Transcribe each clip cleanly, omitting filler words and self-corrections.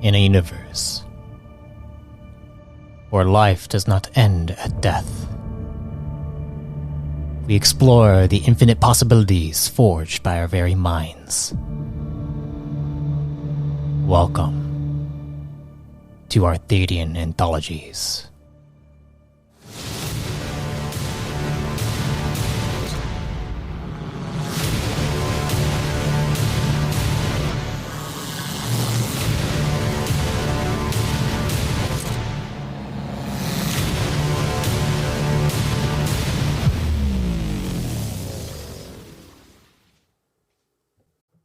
in a universe where life does not end at death. We explore the infinite possibilities forged by our very minds. Welcome to Arthadian Anthologies.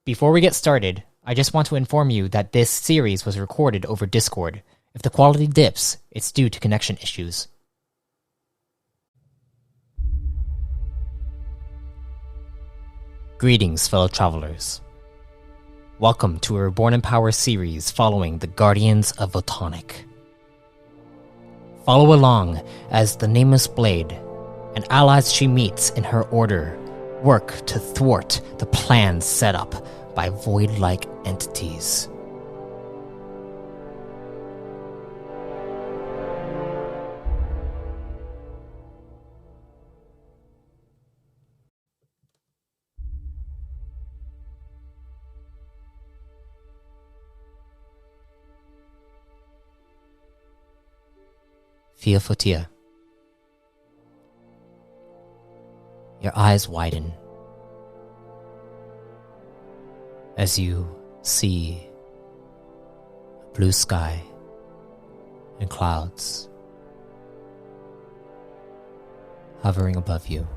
Before we get started, I just want to inform you that this series was recorded over Discord. If the quality dips, it's due to connection issues. Greetings, fellow travelers. Welcome to a Reborn in Power series following the Guardians of Photonic. Follow along as the Nameless Blade and allies she meets in her order work to thwart the plans set up by void-like entities. Fia Fotia. Your eyes widen as you see a blue sky and clouds hovering above you.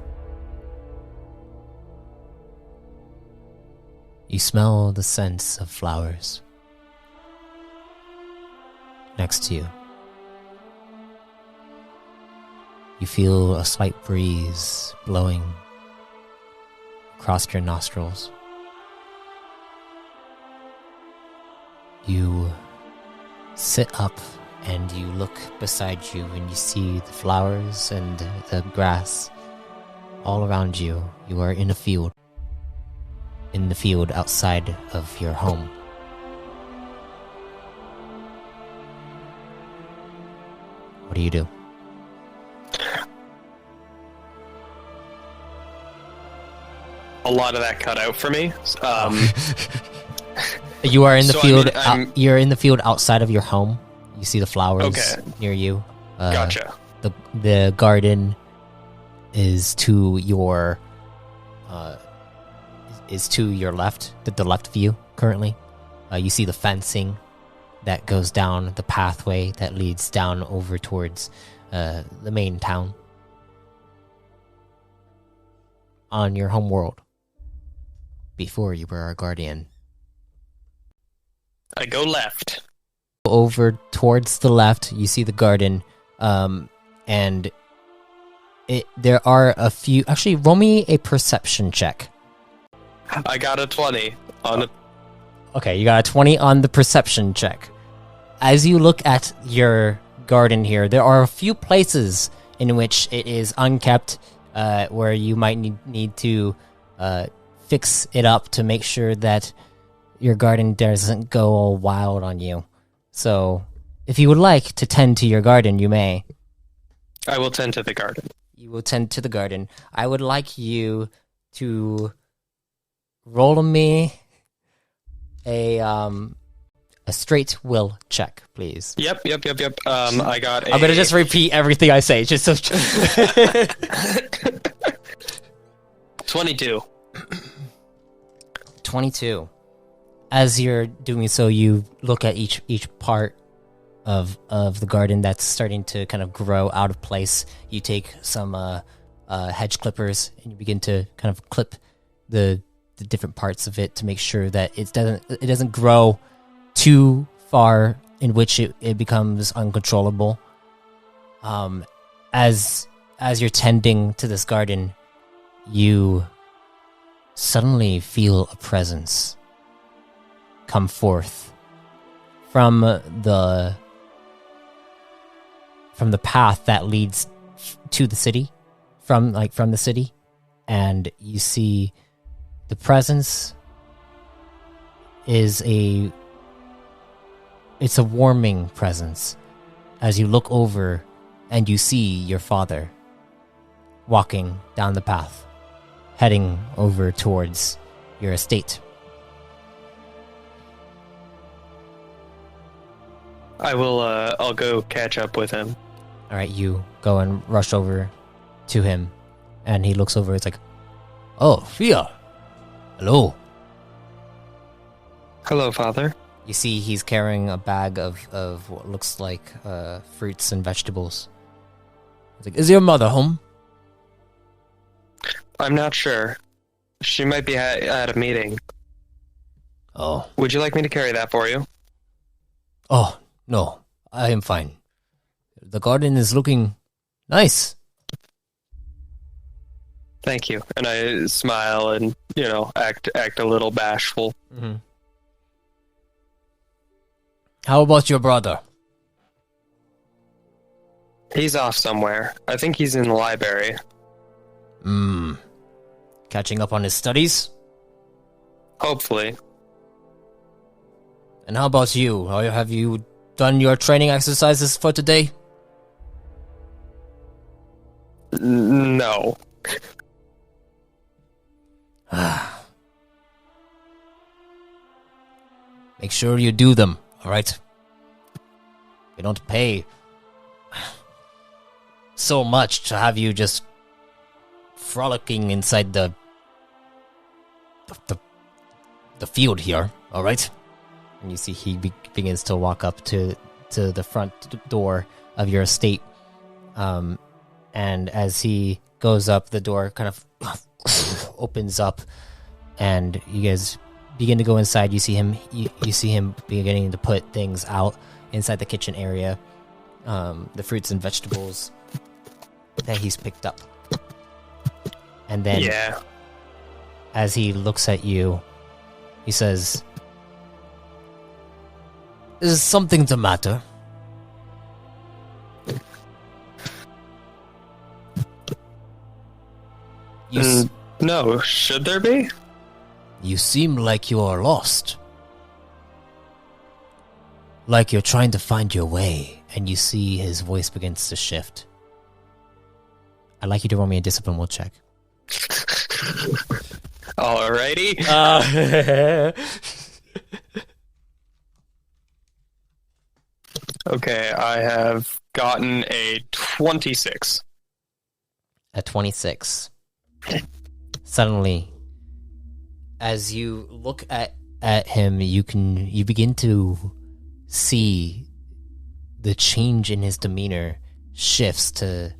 You smell the scents of flowers next to you. You feel a slight breeze blowing across your nostrils. You sit up and you look beside you and you see the flowers and the grass all around you. You are in a field. In the field outside of your home. What do you do? A lot of that cut out for me. You are in the field. You're in the field outside of your home. You see the flowers near you. Gotcha. The garden is to your left. The left view currently. You see the fencing that goes down the pathway that leads down over towards the main town on your home world. Before you were our guardian. I go left. Over towards the left, you see the garden, and there are a few... Actually, roll me a perception check. I got a 20 on it. Okay, you got a 20 on the perception check. As you look at your garden here, there are a few places in which it is unkept, where you might need to... fix it up to make sure that your garden doesn't go all wild on you. So, if you would like to tend to your garden, you may. I will tend to the garden. You will tend to the garden. I would like you to roll me a straight will check, please. Yep. I got I'm gonna just repeat everything I say, just so... 22. 22. As you're doing so, you look at each part of the garden that's starting to kind of grow out of place. You take some hedge clippers and you begin to kind of clip the different parts of it to make sure that it doesn't grow too far in which it becomes uncontrollable. As you're tending to this garden, you suddenly feel a presence come forth from the path that leads to the city, from the city, and you see the presence is it's a warming presence as you look over and you see your father walking down the path, heading over towards your estate. I'll go catch up with him. All right, you go and rush over to him, and he looks over. It's like, "Oh, Fia, hello." Hello, Father. You see he's carrying a bag of what looks like fruits and vegetables. It's like, "Is your mother home?" I'm not sure. She might be at a meeting. Oh. Would you like me to carry that for you? Oh, no, I am fine. The garden is looking nice. Thank you. And I smile and, act a little bashful. Mm-hmm. How about your brother? He's off somewhere. I think he's in the library. Catching up on his studies? Hopefully. And how about you? Have you done your training exercises for today? No. Make sure you do them, alright? We don't pay so much to have you just frolicking inside the field here, alright? And you see he begins to walk up to the front door of your estate. And as he goes up, the door kind of opens up, and you guys begin to go inside. You see him. You see him beginning to put things out inside the kitchen area, the fruits and vegetables that he's picked up. And then, as he looks at you, he says, "Is something the matter?" No, should there be? You seem like you are lost. Like you're trying to find your way, and you see his voice begins to shift. I'd like you to roll me a discipline will check. Alrighty. Okay, I have gotten a 26. A 26. Suddenly, as you look at him, you begin to see the change in his demeanor shifts to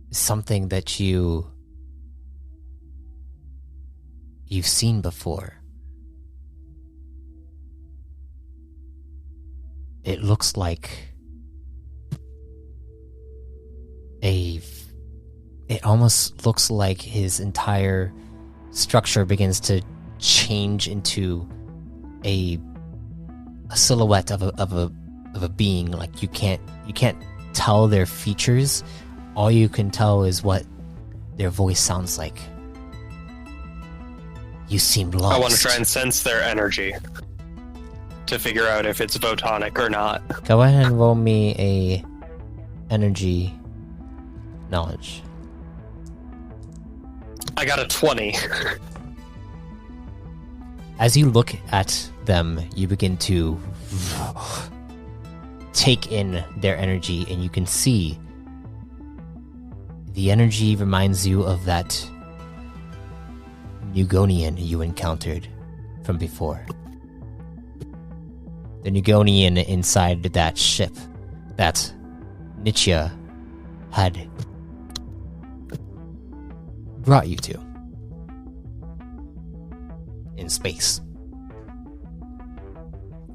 something that you've seen before. It looks like it almost looks like his entire structure begins to change into a silhouette of a being. Like you can't tell their features. All you can tell is what their voice sounds like. You seem lost. I want to try and sense their energy to figure out if it's photonic or not. Go ahead and roll me a energy knowledge. I got a 20. As you look at them, you begin to take in their energy, and you can see the energy reminds you of that Nugonian you encountered from before. The Nugonian inside that ship that Nietzsche had brought you to in space.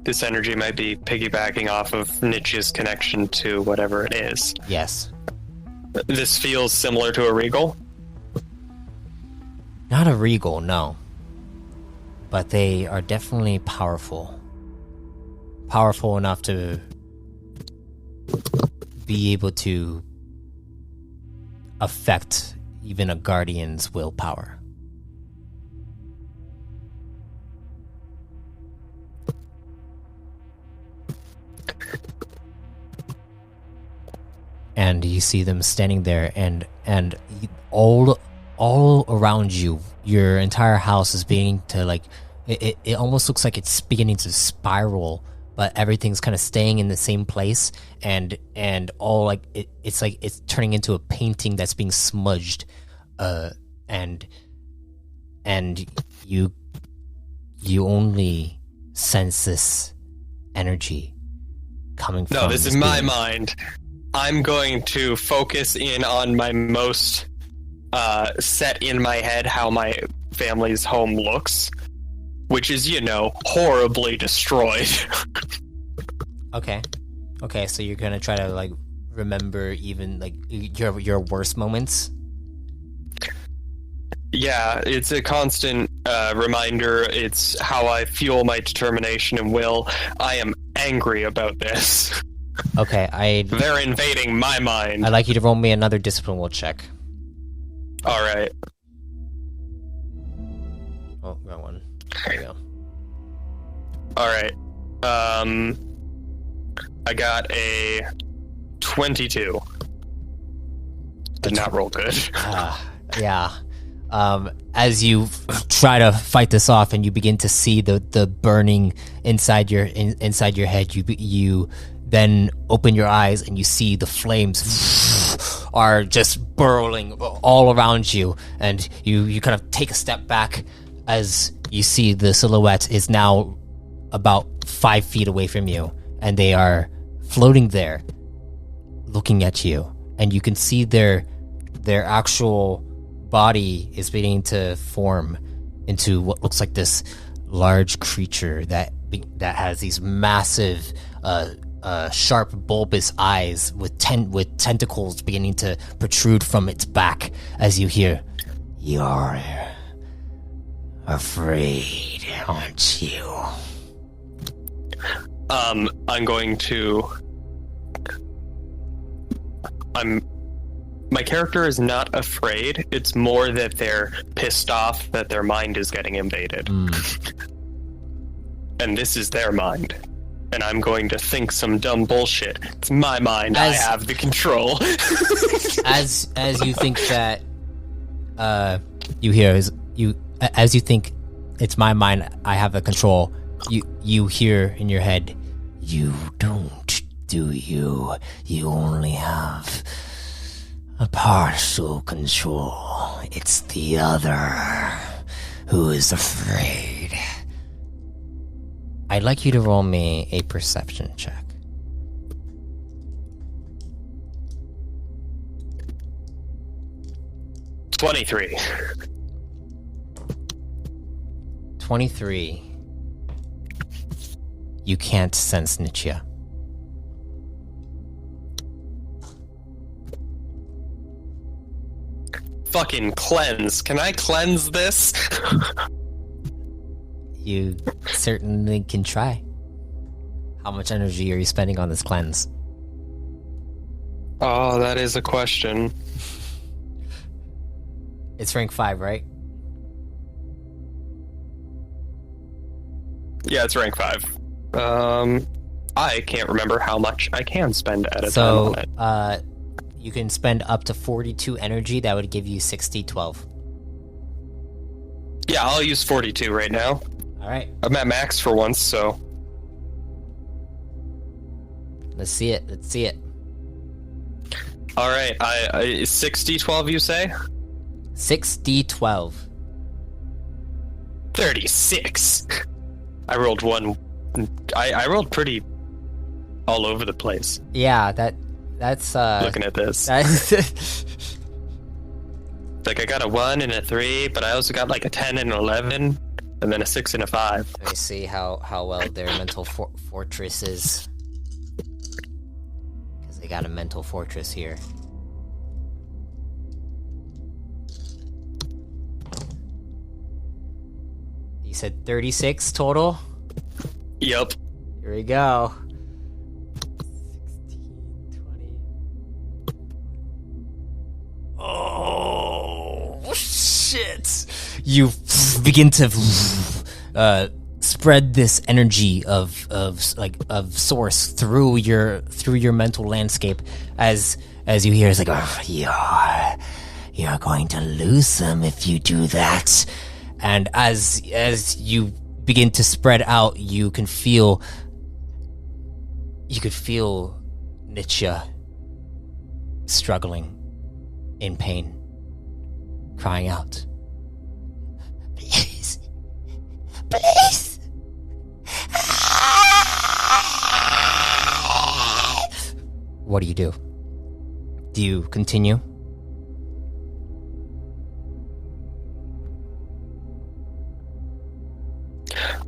This energy might be piggybacking off of Nietzsche's connection to whatever it is. Yes. This feels similar to a regal? Not a regal, no. But they are definitely powerful. Powerful enough to be able to affect even a guardian's willpower. and you see them standing there, and all around you, your entire house is beginning to like it almost looks like it's beginning to spiral, but everything's kind of staying in the same place, and all like it's like it's turning into a painting that's being smudged, and you only sense this energy coming from. No, this is my mind. I'm going to focus in on my most set in my head how my family's home looks, which is, horribly destroyed. Okay, so you're gonna try to like remember even like your worst moments. Yeah, it's a constant reminder. It's how I fuel my determination and will. I am angry about this. Okay, They're invading my mind. I'd like you to roll me another discipline will check. All right. Oh, wrong one. There you go. All right. I got a 22. Did not roll good. Yeah. As you try to fight this off, and you begin to see the burning inside your head, you then open your eyes and you see the flames are just burrowing all around you, and you kind of take a step back as you see the silhouette is now about 5 feet away from you, and they are floating there looking at you, and you can see their actual body is beginning to form into what looks like this large creature that has these massive sharp bulbous eyes with tentacles beginning to protrude from its back, as you hear, "You're afraid, aren't you?" My character is not afraid. It's more that they're pissed off that their mind is getting invaded. And this is their mind. And I'm going to think some dumb bullshit. It's my mind. I have the control. as you think that, you hear as you think it's my mind, I have the control. You hear in your head, "You don't, do you? You only have a partial control. It's the other who is afraid." I'd like you to roll me a perception check. 23. 23. You can't sense Nichia. Fucking cleanse. Can I cleanse this? You certainly can try. How much energy are you spending on this cleanse? Oh, that is a question. It's rank 5, right? Yeah, it's rank 5. I can't remember how much I can spend at a time on it. So, you can spend up to 42 energy. That would give you 60-12. Yeah, I'll use 42 right now. Alright. I'm at max for once, so... Let's see it. Alright, 6d12 you say? 6d12. 36! I rolled one... I rolled pretty... all over the place. Yeah, that's looking at this. Like, I got a 1 and a 3, but I also got like a 10 and an 11, and then a 6 and a 5. Let me see how well their mental fortress is. Because they got a mental fortress here. You said 36 total? Yup. Here we go. 16, 20. Oh, shit. You begin to spread this energy of source through your mental landscape as as you hear, it's like, oh, you're going to lose some if you do that. And as you begin to spread out, you could feel Nietzsche struggling in pain, crying out, please. What do you do? Do you continue?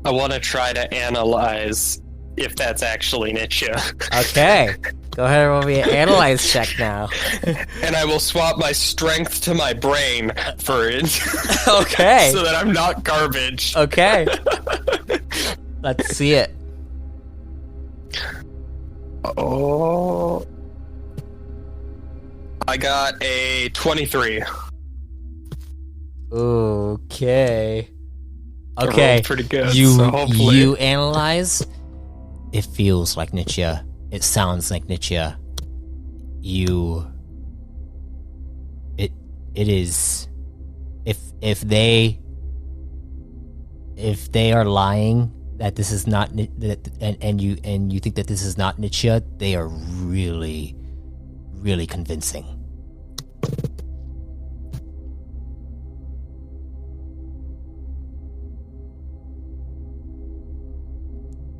I want to try to analyze if that's actually Nietzsche. Okay. Go ahead and roll me an analyze check now. And I will swap my strength to my brain for it. Okay. So that I'm not garbage. Okay. Let's see it. Oh. I got a 23. Okay. I Okay. rolled pretty good. You so hopefully... you analyze. It feels like Nietzsche. It sounds like Nietzsche. It is. If they are lying that this is not and you think that this is not Nietzsche, they are really, really convincing.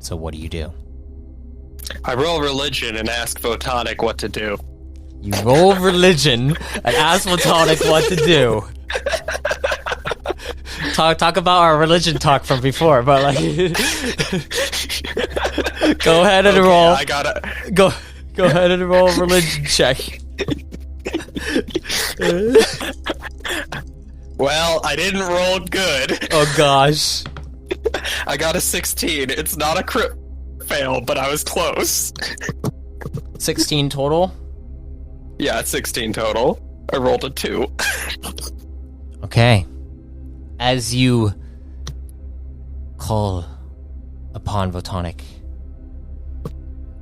So what do you do? I roll religion and ask Photonic what to do. You roll religion and ask Platonic what to do. Talk about our religion talk from before, but like, go ahead and roll. I gotta go ahead and roll a religion check. Well, I didn't roll good. Oh gosh. I got a 16. It's not a crit fail, but I was close. 16 total? Yeah, it's 16 total. I rolled a 2. Okay. As you call upon Photonic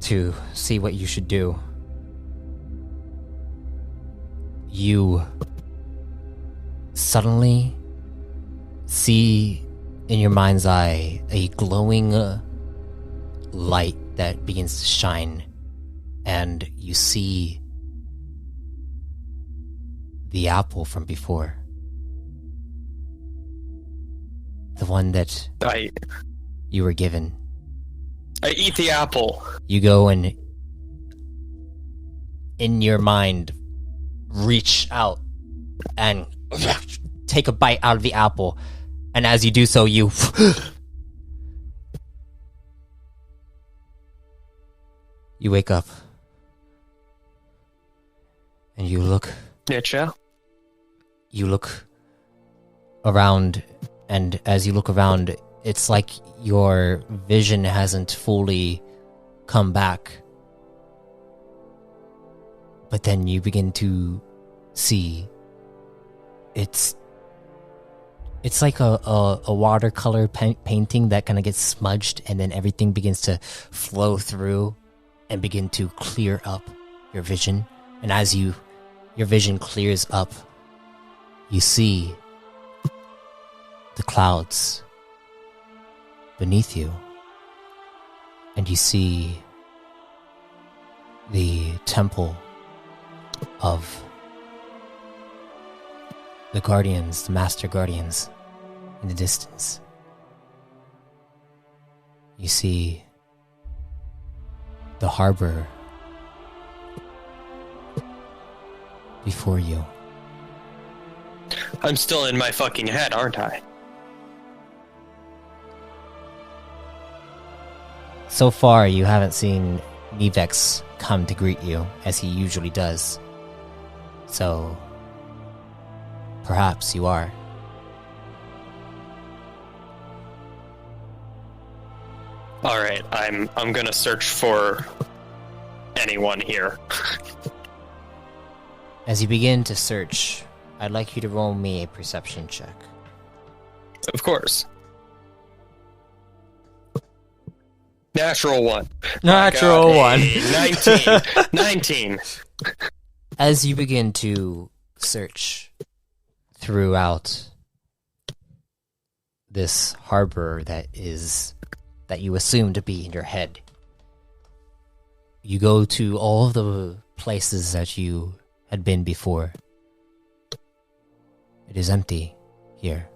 to see what you should do, you suddenly see in your mind's eye a glowing light that begins to shine, and you see the apple from before. The one that you were given. I eat the apple. You go and, in your mind, reach out and take a bite out of the apple. And as you do so, you... you wake up. And you look... Nietzsche? You look around, and as you look around, it's like your vision hasn't fully come back. But then you begin to see it's like a watercolor painting that kind of gets smudged, and then everything begins to flow through and begin to clear up your vision. And as your vision clears up, you see the clouds beneath you, and you see the temple of the guardians, the master guardians, in the distance. You see the harbor before you. I'm still in my fucking head, aren't I? So far, you haven't seen Nevex come to greet you, as he usually does. So, perhaps you are. Alright, I'm gonna search for anyone here. As you begin to search, I'd like you to roll me a perception check. Of course. Natural 1. Natural 1. 19. 19. As you begin to search throughout this harbor that you assume to be in your head, you go to all of the places that you had been before. It is empty here.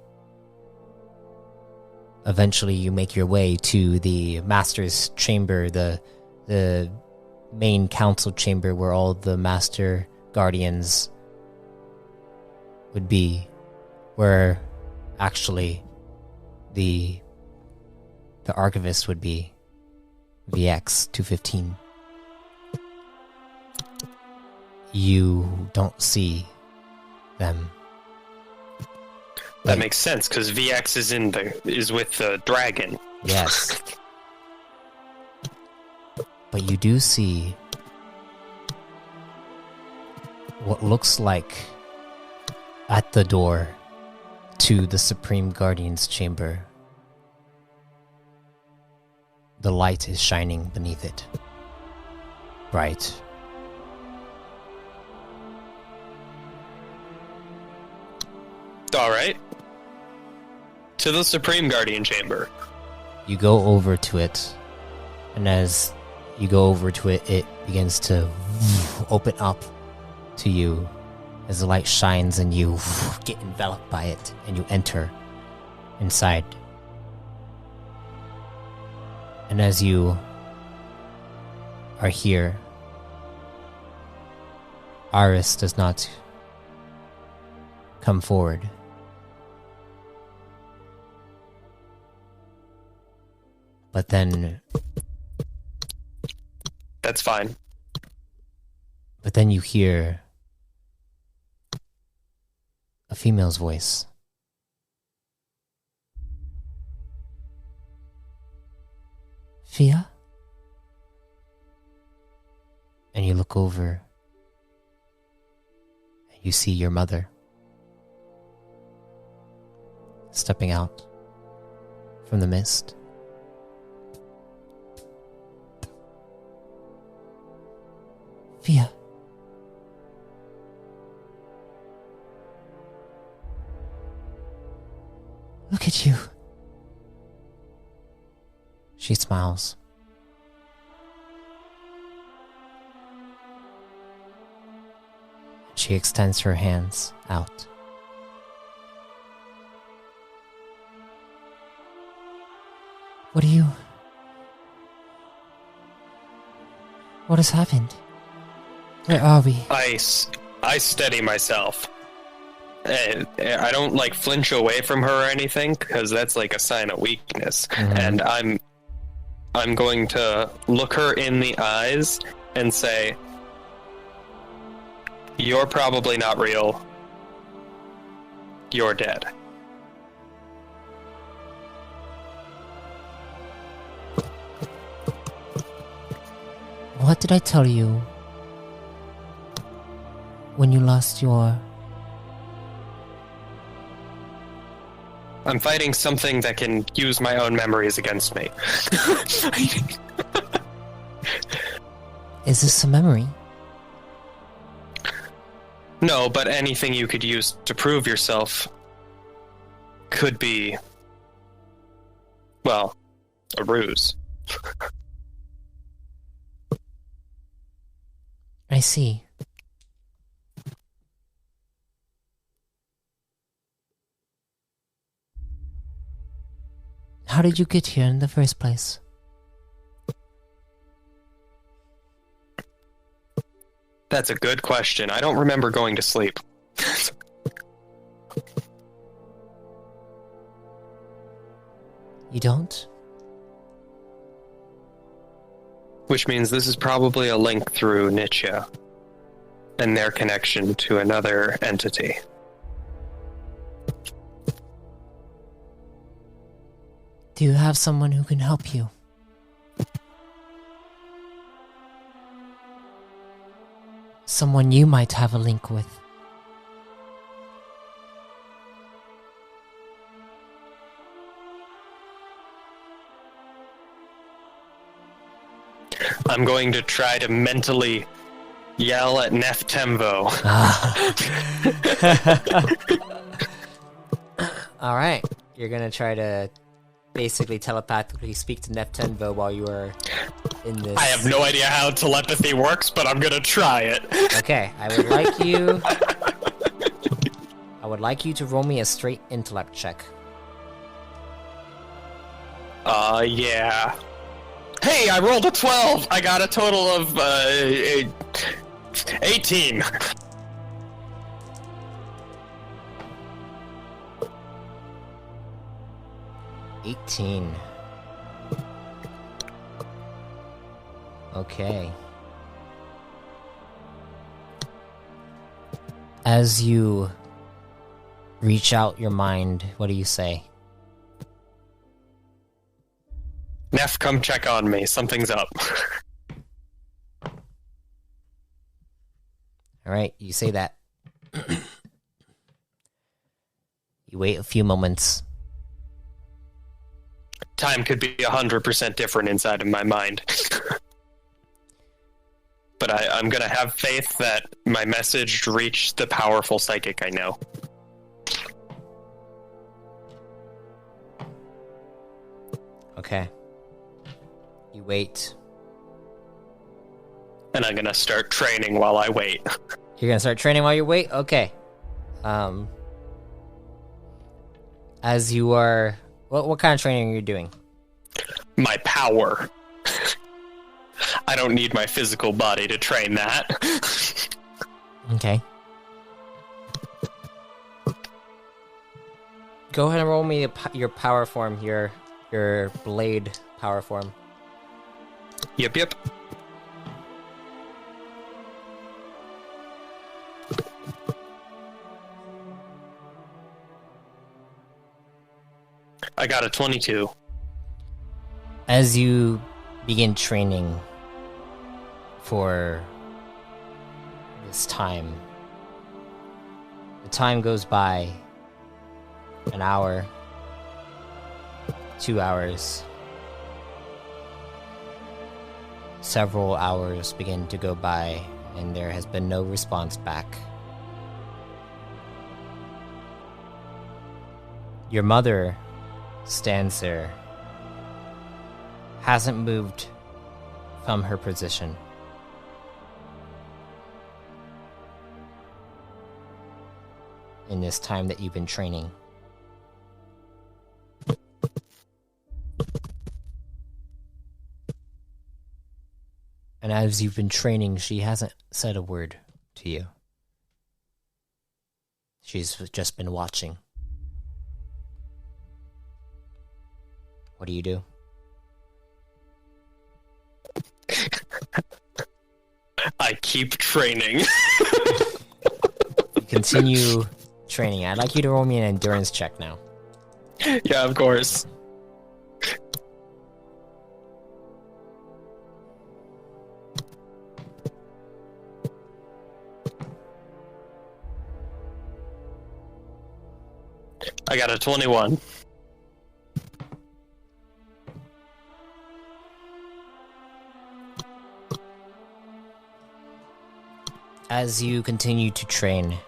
Eventually you make your way to the master's chamber, the main council chamber where all the master guardians would be, where actually the archivist would be, VX 215. You don't see them. That makes sense, because VX is with the dragon. Yes. But you do see what looks like at the door to the Supreme Guardian's chamber. The light is shining beneath it. Bright. Alright. To the Supreme Guardian chamber. You go over to it, and as you go over to it, it begins to open up to you as the light shines and you get enveloped by it and you enter inside. And as you are here, Aris does not come forward. But then... That's fine. But then you hear a female's voice. Fia? And you look over and you see your mother stepping out from the mist. Fia. Look at you. She smiles. She extends her hands out. What has happened? Where are we? I steady myself. I don't flinch away from her or anything, because that's a sign of weakness. Mm-hmm. And I'm going to look her in the eyes and say, "You're probably not real. You're dead." What did I tell you when you lost your... I'm fighting something that can use my own memories against me. Is this a memory? No, but anything you could use to prove yourself could be, well, a ruse. I see. How did you get here in the first place? That's a good question. I don't remember going to sleep. You don't? Which means this is probably a link through Nietzsche and their connection to another entity. Do you have someone who can help you? Someone you might have a link with? I'm going to try to mentally Yell at Neftemvo. All right, you're gonna try to basically telepathically speak to Neftenvo while you are in this. I have no idea how telepathy works, but I'm gonna try it. Okay, I would like you to roll me a straight intellect check. Yeah. Hey, I rolled a 12! I got a total of, 18. Okay. As you reach out your mind, what do you say? Neff, come check on me. Something's up. Alright, you say that. You wait a few moments. Time could be 100% different inside of my mind. But I'm gonna have faith that my message reached the powerful psychic I know. Okay. You wait. And I'm gonna start training while I wait. You're gonna start training while you wait? Okay. As you are... What kind of training are you doing? My power. I don't need my physical body to train that. Okay. Go ahead and roll me your power form, your blade power form. Yep. I got a 22. As you begin training for this time, the time goes by. An hour, 2 hours, several hours begin to go by, and there has been no response back. Your mother stands there, hasn't moved from her position. In this time that you've been training. And as you've been training, she hasn't said a word to you. She's just been watching. What do you do? I keep training. You continue training. I'd like you to roll me an endurance check now. Yeah, of course. I got a 21. As you continue to train,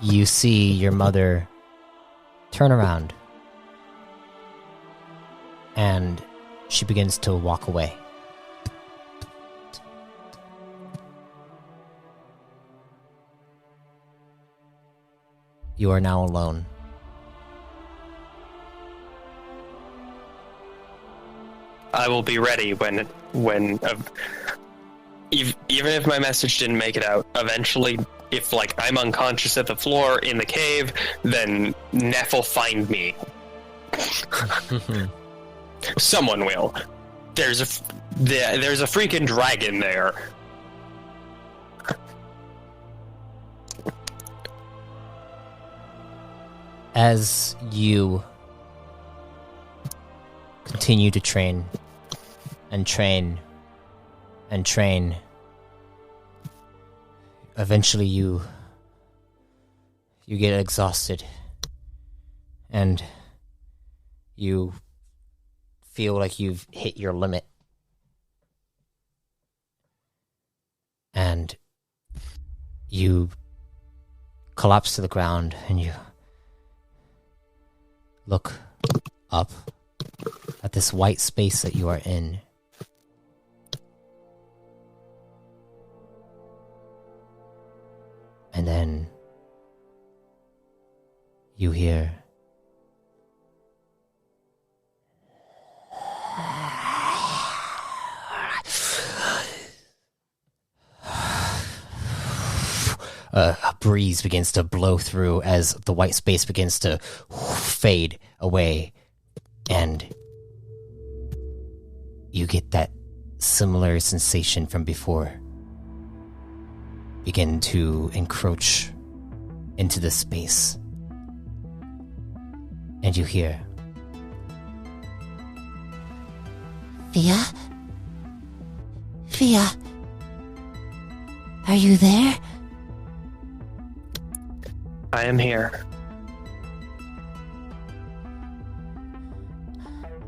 you see your mother turn around, and she begins to walk away. You are now alone. I will be ready when even if my message didn't make it out, eventually, if like I'm unconscious at the floor in the cave, then Neff will find me. Someone will. There's a freaking dragon there. As you continue to train and train and train, eventually you get exhausted and you feel like you've hit your limit you collapse to the ground and you look up at this white space that you are in. And then you hear a breeze begins to blow through as the white space begins to fade away, and you get that similar sensation from before begin to encroach into the space. And you hear, Fia? Fia? Are you there? I am here.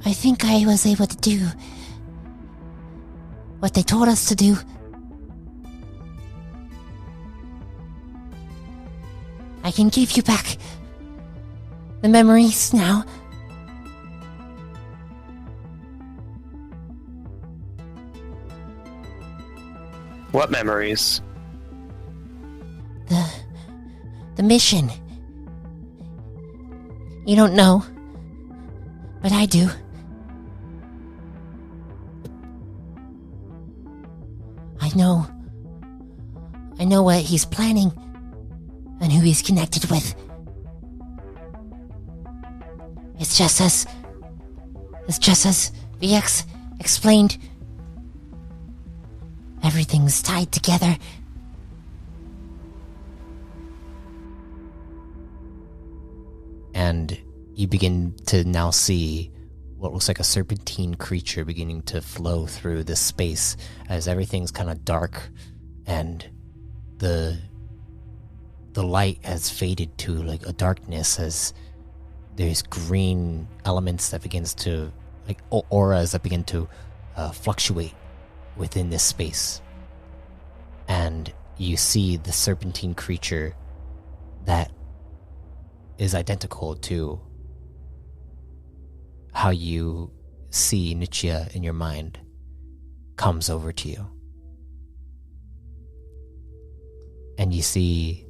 I think I was able to do what they told us to do. I can give you back the memories now. What memories? The mission. You don't know, but I do. I know what he's planning and who he's connected with. It's just as VX explained. Everything's tied together. and you begin to now see what looks like a serpentine creature beginning to flow through this space as everything's kind of dark and the light has faded to like a darkness as there's green elements that begins to like auras that begin to fluctuate within this space. And you see the serpentine creature that is identical to how you see Nietzsche in your mind comes over to you. And you see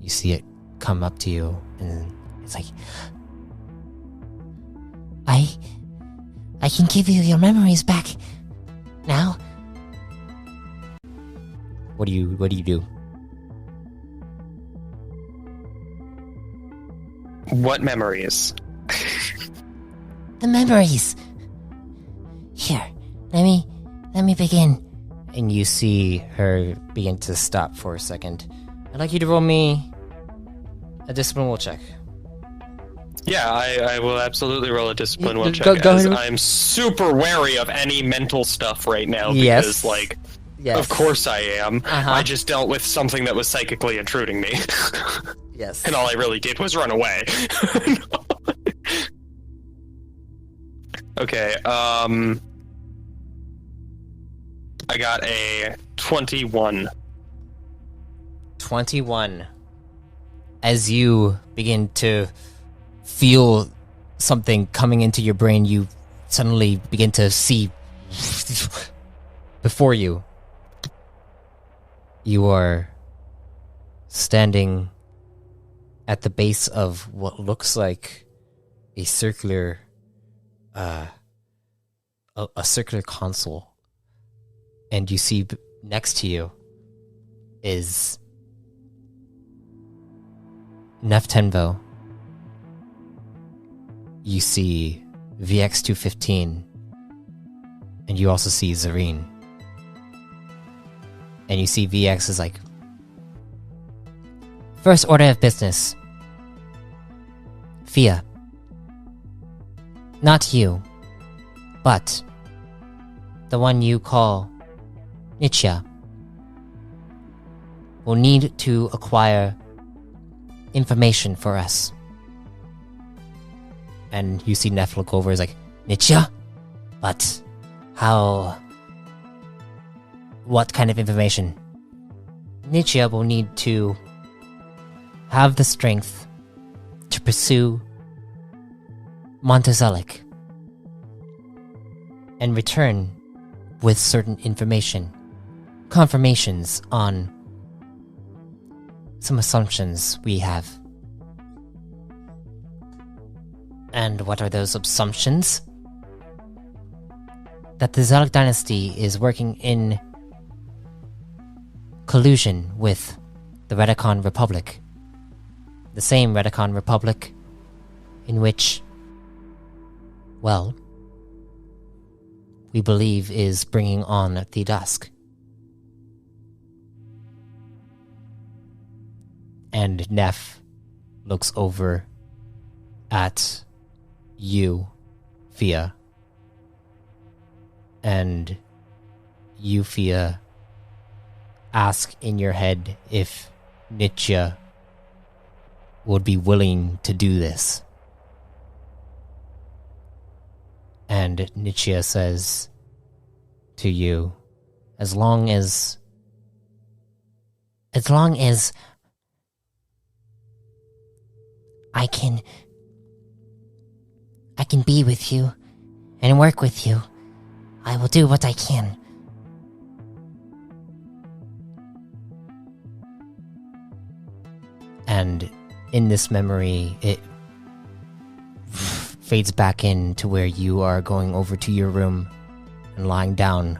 it come up to you, and it's like, I can give you your memories back now. What do you do? What memories? The memories. Here, let me begin. And you see her begin to stop for a second. I'd like you to roll me a discipline will check. Yeah, I will absolutely roll a discipline will check. Go as ahead. I'm super wary of any mental stuff right now Yes. because, Yes. of course I am. Uh-huh. I just dealt with something that was psychically intruding me. Yes. And all I really did was run away. Okay, I got a 21. 21. As you begin to feel something coming into your brain, you suddenly begin to see before you. You are standing at the base of what looks like a circular circular console. And you see next to you is Neftenvo. You see VX215. And you also see Zareen. And you see VX is like, first order of business. Fia. Not you, but the one you call Nietzsche will need to acquire information for us. And you see Neff look over, is like, Nietzsche? But how? What kind of information? Nietzsche will need to have the strength to pursue Montezelic and return with certain information, confirmations on some assumptions we have. And what are those assumptions? That the Zelig dynasty is working in collusion with the Redicon Republic. The same Redicon Republic in which, well, we believe is bringing on the dusk. And Neff looks over at you, Fia. And you, Fia, ask in your head if Nietzsche would be willing to do this. And Nietzsche says to you, as long as I can be with you and work with you, I will do what I can. And in this memory, it fades back in to where you are going over to your room and lying down,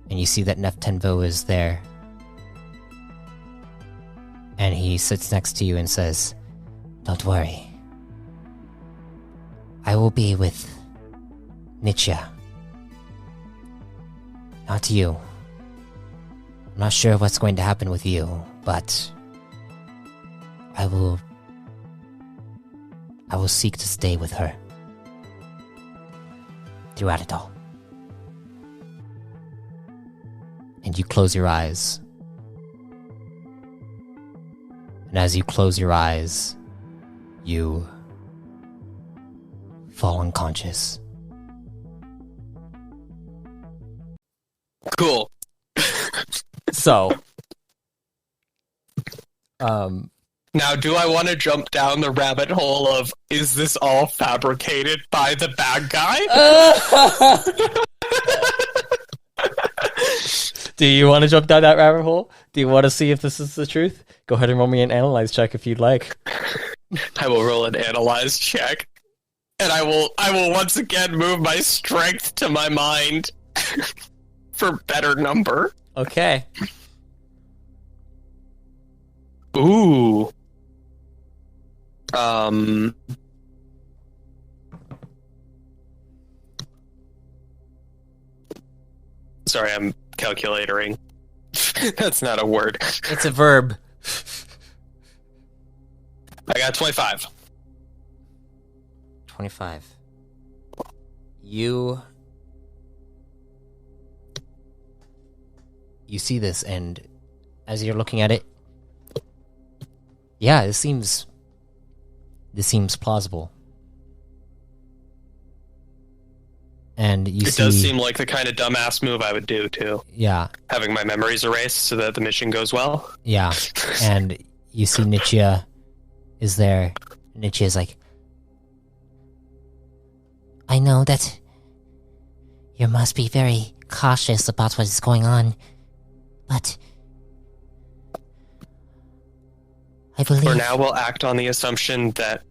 and you see that Neff Tenvo is there. And he sits next to you and says, Don't worry. I will be with Nietzsche. Not you. I'm not sure what's going to happen with you, but I will seek to stay with her throughout it all. And you close your eyes. And as you close your eyes, you fall unconscious. Cool. So, now, do I want to jump down the rabbit hole of, is this all fabricated by the bad guy? do you want to jump down that rabbit hole? Do you want to see if this is the truth? Go ahead and roll me an analyze check if you'd like. I will roll an analyze check. And I will once again move my strength to my mind for better number. Okay. Ooh. Sorry, I'm calculating. That's not a word. It's a verb. I got 25. 25. You see this, and as you're looking at it, yeah, this seems plausible. And it does seem like the kind of dumbass move I would do too. Yeah. Having my memories erased so that the mission goes well. Yeah. And you see Nietzsche is there. Nietzsche is like, I know that you must be very cautious about what is going on, but I believe... For now, we'll act on the assumption that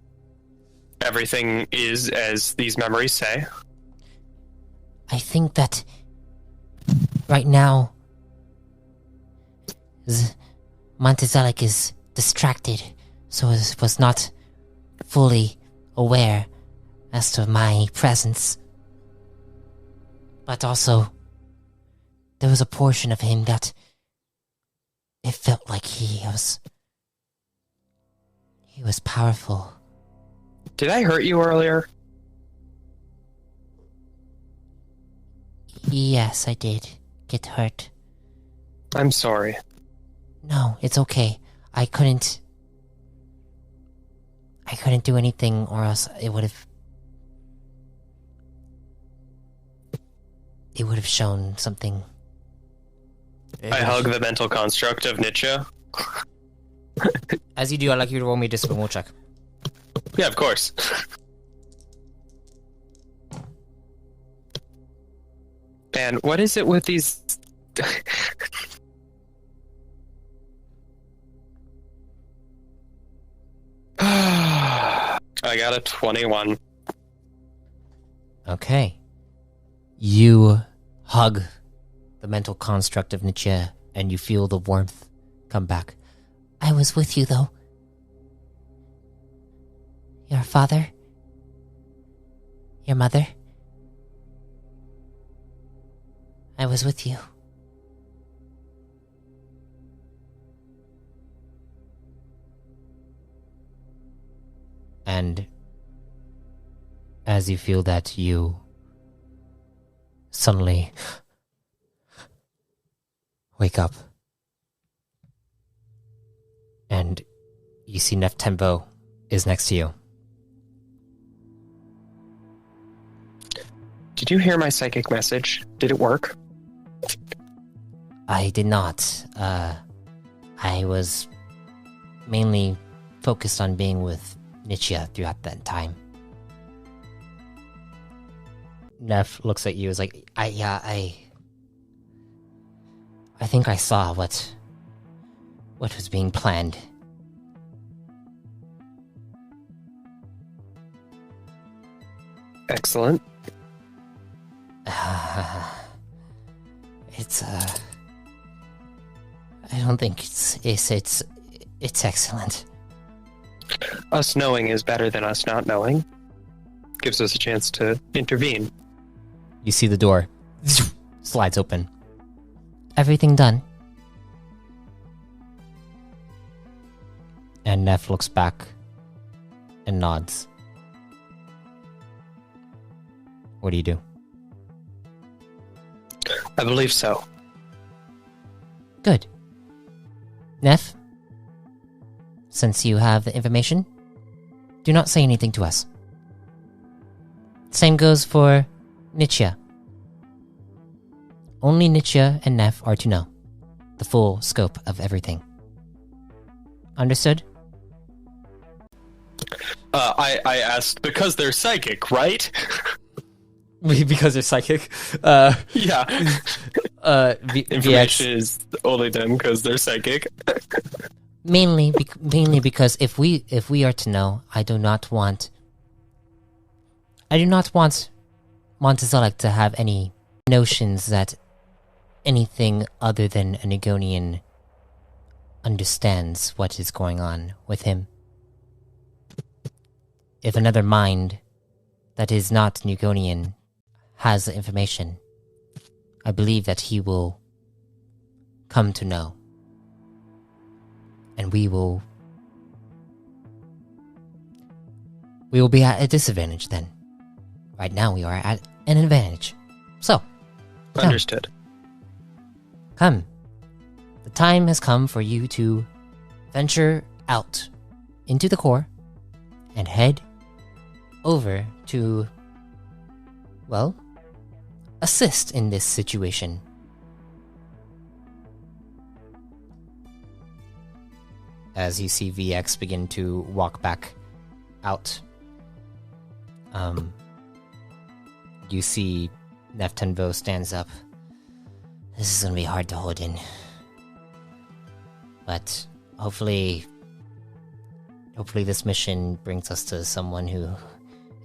everything is as these memories say. I think that right now Montezelic is distracted, so it was not fully aware as to my presence. But also, there was a portion of him that it felt like he was powerful. Did I hurt you earlier? Yes, I did get hurt. I'm sorry. No, it's okay. I couldn't do anything, or else it would have shown something I hug the mental construct of Nietzsche. As you do, I'd like you to roll me a discipline check. Yeah, of course. Man, what is it with these... I got a 21. Okay. You hug the mental construct of Nietzsche, and you feel the warmth come back. I was with you, though. Your father? Your mother? I was with you. And as you feel that, you suddenly wake up. And you see Neftembo is next to you. Did you hear my psychic message? Did it work? I did not. I was mainly focused on being with Nietzsche throughout that time. Nef looks at you, is like, I think I saw what was being planned. Excellent. It's I don't think it's excellent. Us knowing is better than us not knowing. Gives us a chance to intervene. You see the door slides open. Everything done. And Nef looks back and nods. What do you do? I believe so. Good. Nef, since you have the information, do not say anything to us. Same goes for Nietzsche. Only Nietzsche and Nef are to know the full scope of everything. Understood? I asked because they're psychic, right? Because they're psychic. Yeah. Information VX, is only them because they're psychic. Mainly because if we are to know, I do not want Montezelic to have any notions that anything other than a Nugonian understands what is going on with him. If another mind that is not Nugonian has the information, I believe that he will come to know. And we will be at a disadvantage then. Right now we are at an advantage. So, Understood. come. The time has come for you to venture out into the core and head over to, well, assist in this situation. as you see VX begin to walk back out. You see Neftenvo stands up. This is gonna be hard to hold in. But hopefully this mission brings us to someone who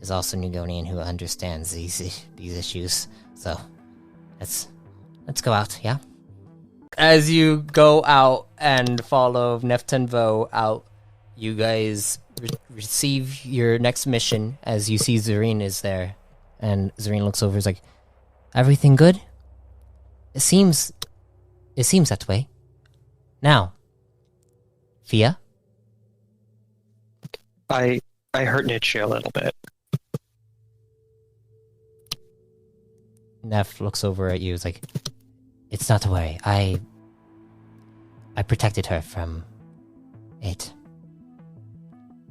is also Nugonian who understands these issues. So let's go out, yeah? As you go out and follow Neftenvo out, you guys receive your next mission as you see Zareen is there. And Zareen looks over and is like, everything good? It seems that way. Now, Fia? I hurt Nietzsche a little bit. Nef looks over at you, is like, it's not to worry. I protected her from it.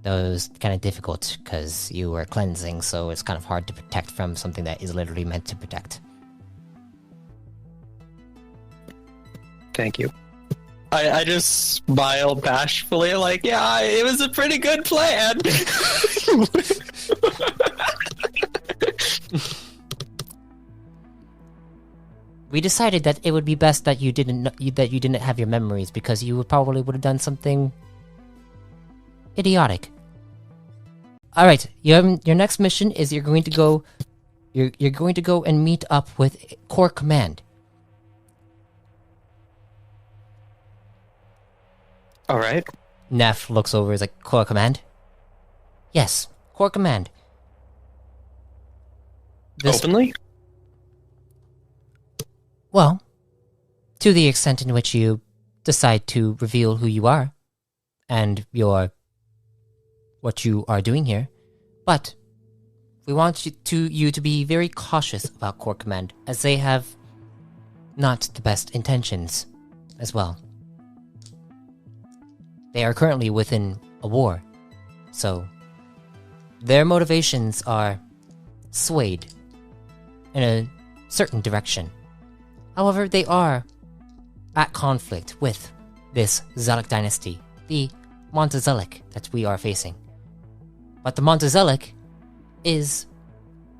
Though it was kind of difficult because you were cleansing, so it's kind of hard to protect from something that is literally meant to protect. Thank you. I just smile bashfully, like, yeah, it was a pretty good plan. We decided that it would be best that you didn't have your memories, because you would have done something idiotic. All right, your next mission is you're going to go and meet up with Core Command. All right. Neff looks over, is like, Core Command? Yes, Core Command. Openly? Well, to the extent in which you decide to reveal who you are and what you are doing here, but we want you to be very cautious about Core Command, as they have not the best intentions as well. They are currently within a war, so their motivations are swayed in a certain direction. However, they are at conflict with this Zelic dynasty, the Montezelic that we are facing. But the Montezelic is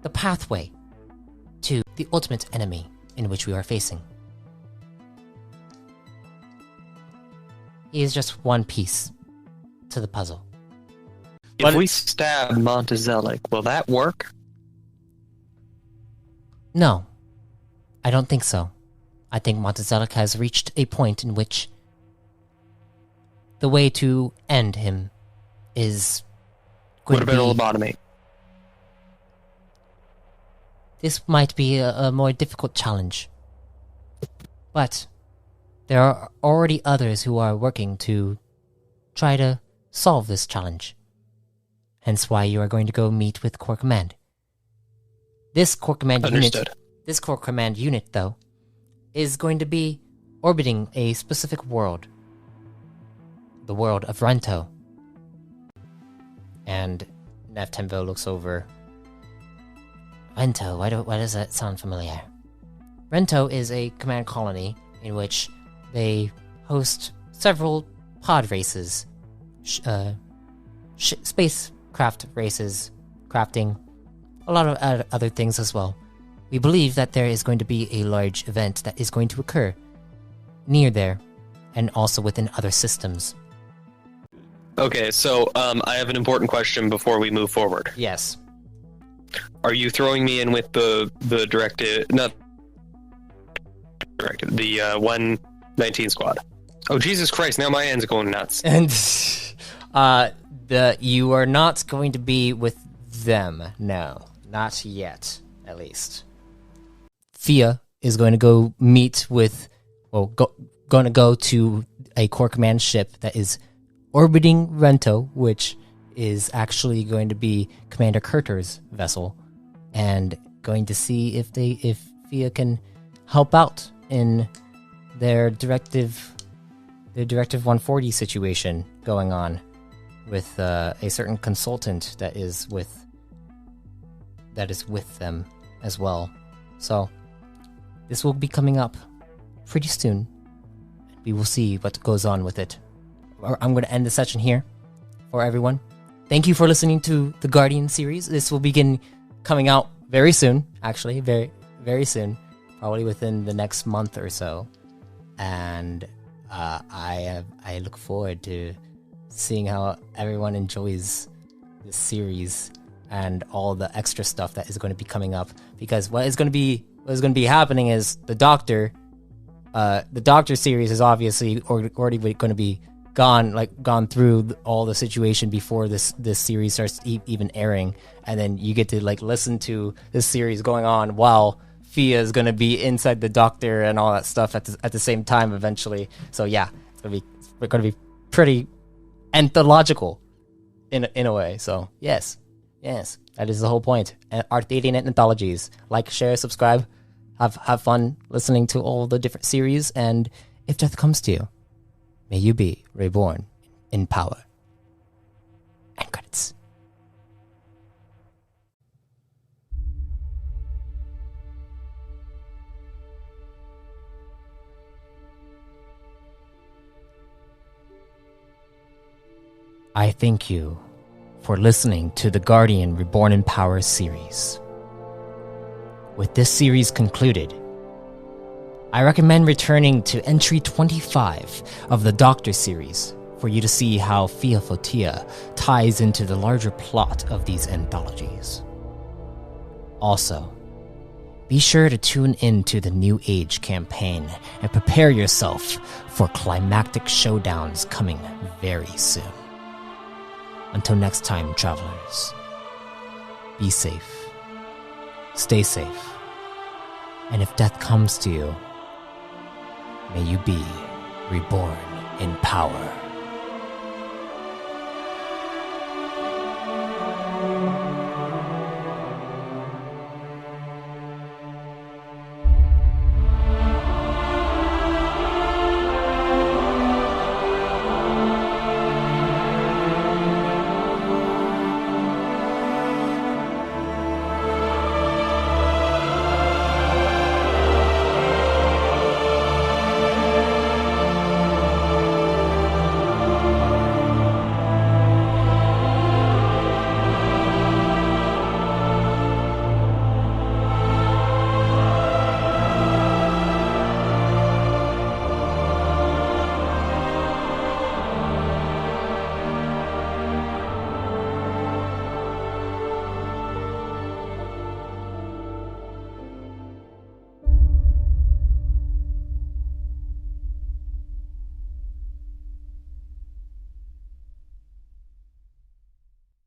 the pathway to the ultimate enemy in which we are facing. He is just one piece to the puzzle. If we stab Montezelic, will that work? No, I don't think so. I think Montezelic has reached a point in which the way to end him is going What to be... about a lobotomy? This might be a more difficult challenge. But there are already others who are working to try to solve this challenge. Hence why you are going to go meet with Core Command. This Core Command unit, though, is going to be orbiting a specific world. The world of Rento. And Neff Tembo looks over. Rento, why does that sound familiar? Rento is a command colony in which they host several pod races, spacecraft races, crafting, a lot of other things as well. We believe that there is going to be a large event that is going to occur near there, and also within other systems. Okay, so I have an important question before we move forward. Yes. Are you throwing me in with the 119 squad? Oh, Jesus Christ, now my hand's going nuts. And you are not going to be with them. No, not yet, at least. Fia is going to go meet with, going to go to a Core Command ship that is orbiting Rento, which is actually going to be Commander Kurter's vessel, and going to see if Fia can help out in their Directive 140 situation going on with a certain consultant that is with them as well. So this will be coming up pretty soon. We will see what goes on with it. I'm going to end the session here for everyone. Thank you for listening to the Guardian series. This will begin coming out very soon, actually, very, very soon, probably within the next month or so. And I look forward to seeing how everyone enjoys this series and all the extra stuff that is going to be coming up. Because what is going to be happening is the Doctor series is obviously already going to be gone through all the situation before this series starts even airing, and then you get to listen to this series going on while Fia is going to be inside the Doctor and all that stuff at the same time eventually. So yeah, it's going to be pretty anthological in a way. So yes, that is the whole point. Arcadian anthologies. Like, share, subscribe, have fun listening to all the different series, and if death comes to you, may you be reborn in power. End credits. I thank you for listening to the Guardian Reborn in Power series. With this series concluded, I recommend returning to entry 25 of the Doctor series for you to see how Theophotia ties into the larger plot of these anthologies. Also, be sure to tune in to the New Age campaign and prepare yourself for climactic showdowns coming very soon. Until next time, travelers, be safe, stay safe, and if death comes to you, may you be reborn in power.